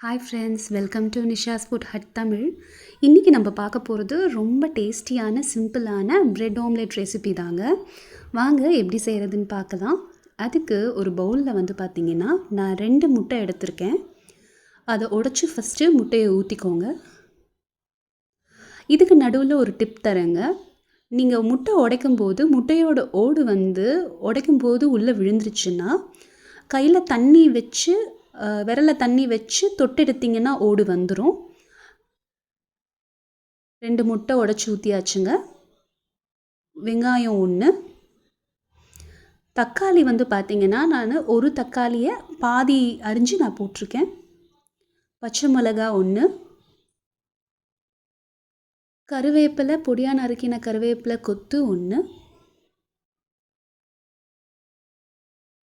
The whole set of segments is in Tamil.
Hi friends, welcome to Nisha's food hut Tamil. இன்றைக்கி நம்ம பார்க்க போகிறது ரொம்ப டேஸ்டியான சிம்பிளான பிரெட் ஆம்லெட் ரெசிபி தாங்க. வாங்க எப்படி செய்கிறதுன்னு பார்க்கலாம். அதுக்கு ஒரு பவுலில் பார்த்திங்கன்னா நான் 2 முட்டை எடுத்திருக்கேன். அதை உடைச்சி ஃபஸ்ட்டு முட்டையை ஊற்றிக்கோங்க. இதுக்கு நடுவில் ஒரு டிப் தரேங்க. நீங்கள் முட்டை உடைக்கும்போது முட்டையோட ஓடு உடைக்கும்போது உள்ளே விழுந்துருச்சுன்னா கையில் தண்ணி வச்சு விரலில் தண்ணி வச்சு தொட்டெடுத்திங்கன்னா ஓடு வந்துடும். 2 முட்டை உடைச்சி ஊற்றியாச்சுங்க. வெங்காயம் 1, தக்காளி பார்த்திங்கன்னா நான் ஒரு தக்காளியை பாதி அரிஞ்சு நான் போட்டிருக்கேன். பச்சை மிளகா 1, கருவேப்பிலை பொடியாக நறுக்கின கருவேப்பிலை கொத்து 1,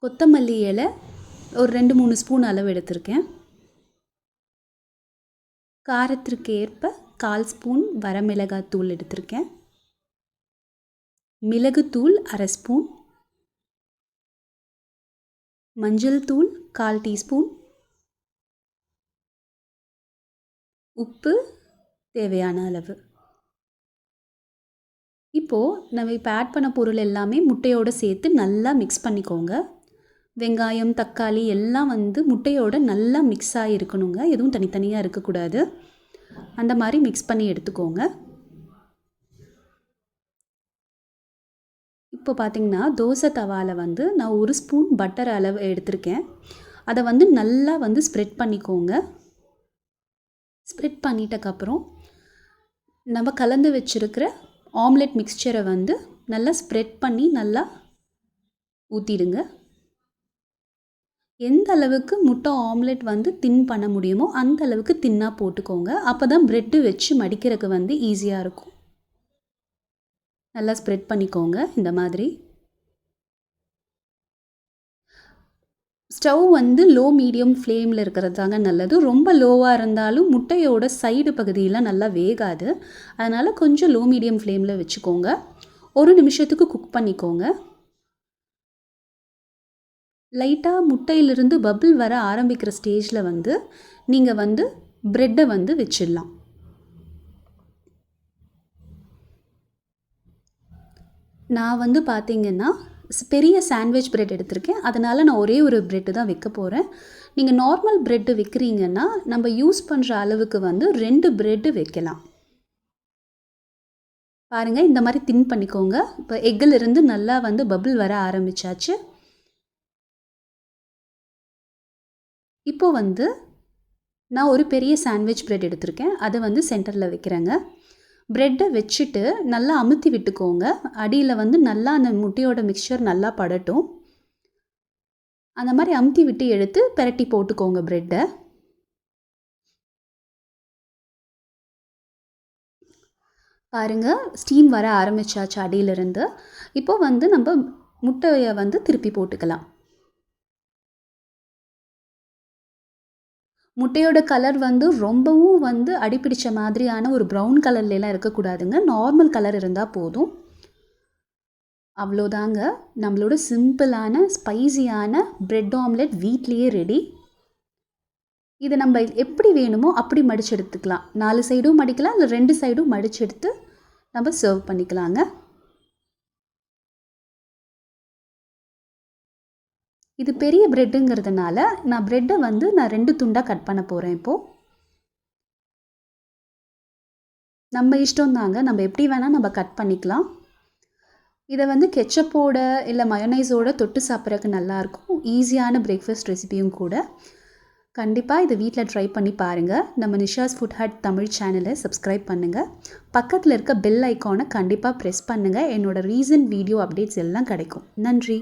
கொத்தமல்லி இலை ஒரு 2-3 ஸ்பூன் அளவு எடுத்திருக்கேன். காரத்திற்கு ஏற்ப 1/4 ஸ்பூன் வரமிளகாய் தூள் எடுத்திருக்கேன். மிளகுத்தூள் 1/2 ஸ்பூன், மஞ்சள் தூள் 1/4 டீஸ்பூன், உப்பு தேவையான அளவு. இப்போது நம்ம ஆட் பண்ண பொருள் எல்லாமே முட்டையோடு சேர்த்து நல்லா மிக்ஸ் பண்ணிக்கோங்க. வெங்காயம் தக்காளி எல்லாம் முட்டையோட நல்லா மிக்ஸ் ஆகிருக்கணுங்க. எதுவும் தனித்தனியாக இருக்கக்கூடாது. அந்த மாதிரி மிக்ஸ் பண்ணி எடுத்துக்கோங்க. இப்போ பார்த்திங்கன்னா தோசை தவாவில் நான் 1 ஸ்பூன் பட்டர் அளவு எடுத்திருக்கேன். அதை நல்லா ஸ்ப்ரெட் பண்ணிக்கோங்க. ஸ்ப்ரெட் பண்ணிட்டக்கப்புறம் நம்ம கலந்து வச்சுருக்கிற ஆம்லெட் மிக்ஸ்சரை நல்லா ஸ்ப்ரெட் பண்ணி நல்லா ஊற்றிடுங்க. எந்த அளவுக்கு முட்டை ஆம்லெட் தின் பண்ண முடியுமோ அந்த அளவுக்கு தின்னாக போட்டுக்கோங்க. அப்போ தான் ப்ரெட்டு வச்சு மடிக்கிறதுக்கு ஈஸியாக இருக்கும். நல்லா ஸ்ப்ரெட் பண்ணிக்கோங்க. இந்த மாதிரி ஸ்டவ் லோ மீடியம் ஃப்ளேமில் இருக்கிறது தாங்க நல்லது. ரொம்ப லோவாக இருந்தாலும் முட்டையோட சைடு பகுதியெலாம் நல்லா வேகாது. அதனால் கொஞ்சம் லோ மீடியம் ஃப்ளேமில் வச்சுக்கோங்க. 1 நிமிஷத்துக்கு குக் பண்ணிக்கோங்க. லைட்டாக முட்டையிலிருந்து பபிள் வர ஆரம்பிக்கிற ஸ்டேஜில் நீங்கள் ப்ரெட்டை வச்சிடலாம். நான் பார்த்திங்கன்னா பெரிய சாண்ட்விச் ப்ரெட் எடுத்திருக்கேன். அதனால் நான் ஒரே ஒரு ப்ரெட்டு தான் வைக்க போகிறேன். நீங்கள் நார்மல் ப்ரெட்டு வைக்கிறீங்கன்னா நம்ம யூஸ் பண்ணுற அளவுக்கு 2 ப்ரெட்டு வைக்கலாம். பாருங்கள், இந்த மாதிரி தின் பண்ணிக்கோங்க. இப்போ எக்கிலிருந்து நல்லா பபிள் வர ஆரம்பித்தாச்சு. இப்போது நான் ஒரு பெரிய சாண்ட்விச் ப்ரெட் எடுத்திருக்கேன். அதை சென்டரில் வைக்கிறேங்க. ப்ரெட்டை வச்சுட்டு நல்லா அமுத்தி விட்டுக்கோங்க. அடியில் நல்லா அந்த முட்டையோட மிக்சர் நல்லா படட்டும். அந்த மாதிரி அமுத்தி விட்டு எடுத்து பிரட்டி போட்டுக்கோங்க ப்ரெட்டை. பாருங்கள், ஸ்டீம் வர ஆரம்பித்தாச்சு அடியிலிருந்து. இப்போது நம்ம முட்டையை திருப்பி போட்டுக்கலாம். முட்டையோட கலர் ரொம்பவும் அடிப்பிடிச்ச மாதிரியான ஒரு ப்ரௌன் கலர்லாம் இருக்கக்கூடாதுங்க. நார்மல் கலர் இருந்தால் போதும். அவ்வளோதாங்க, நம்மளோட சிம்பிளான ஸ்பைசியான பிரெட் ஆம்லெட் வீட்லேயே ரெடி. இதை நம்ம எப்படி வேணுமோ அப்படி மடித்து எடுத்துக்கலாம். 4 சைடும் மடிக்கலாம், இல்லை 2 சைடும் மடித்து எடுத்து நம்ம சர்வ் பண்ணிக்கலாங்க. இது பெரிய ப்ரெட்டுங்கிறதுனால நான் ப்ரெட்டை நான் 2 துண்டாக கட் பண்ண போகிறேன். இப்போது நம்ம இஷ்டம் தாங்க, நம்ம எப்படி வேணால் நம்ம கட் பண்ணிக்கலாம். இதை கெச்சப்போட இல்லை மயோனைஸோட தொட்டு சாப்பிட்றதுக்கு நல்லாயிருக்கும். ஈஸியான பிரேக்ஃபாஸ்ட் ரெசிபியும் கூட. கண்டிப்பாக இதை வீட்டில் ட்ரை பண்ணி பாருங்கள். நம்ம நிஷாஸ் ஃபுட் ஹட் தமிழ் சேனலை சப்ஸ்கிரைப் பண்ணுங்கள். பக்கத்தில் இருக்க பெல் ஐக்கானை கண்டிப்பாக ப்ரெஸ் பண்ணுங்கள். என்னோடய ரீசன்ட் வீடியோ அப்டேட்ஸ் எல்லாம் கிடைக்கும். நன்றி.